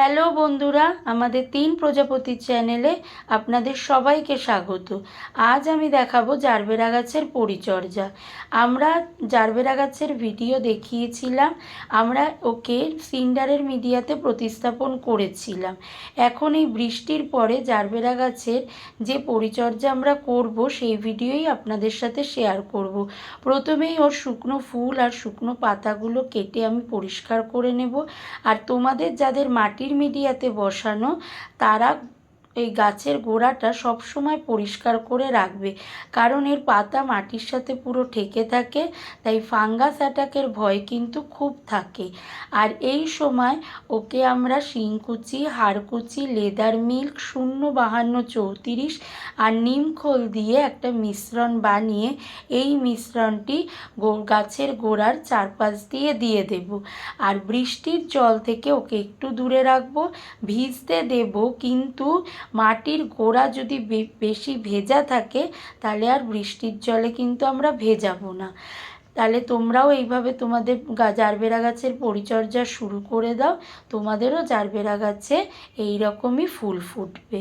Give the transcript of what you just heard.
Hello বন্ধুরা, আমাদের 3 প্রজাপতি চ্যানেলে আপনাদের সবাইকে স্বাগত। আজ আমি দেখাবো জারবেরা গাছের পরিচর্যা। আমরা জারবেরা গাছের ভিডিও দেখিয়েছিলাম, আমরা ওকে সিন্ডারের মিডিয়াতে প্রতিস্থাপন করেছিলাম। এখন এই বৃষ্টির পরে জারবেরা গাছের যে পরিচর্যা আমরা করব সেই ভিডিওই আপনাদের সাথে শেয়ার করব। প্রথমেই ওর শুকনো ফুল আর শুকনো পাতাগুলো কেটে আমি পরিষ্কার করে নেব। আর তোমাদের যাদের মাটির মিডিয়াতে বসানো তারা এই গাছের গোড়াটা সব সময় পরিষ্কার করে রাখবে, কারণ এর পাতা মাটির সাথে পুরো ঠেকে থাকে, তাই ফাঙ্গাস অ্যাটাকের ভয় কিন্তু খুব থাকে। আর এই সময় ওকে আমরা শিংকুচি, হাড়কুচি, লেদার মিল্ক, 05234 আর নিমখোল দিয়ে একটা মিশ্রণ বানিয়ে এই মিশ্রণটি গাছের গোড়ার চারপাশ দিয়ে দিয়ে দেব। আর বৃষ্টির জল থেকে ওকে একটু দূরে রাখবো, ভিজতে দেব, কিন্তু মাটির গোড়া যদি বেশি ভেজা থাকে তাহলে আর বৃষ্টির জলে কিন্তু আমরা ভেজাবো না। তাহলে তোমরাও এইভাবে তোমাদের জারবেরা গাছের পরিচর্যা শুরু করে দাও, তোমাদেরও জারবেরা গাছে এই রকমই ফুল ফুটবে।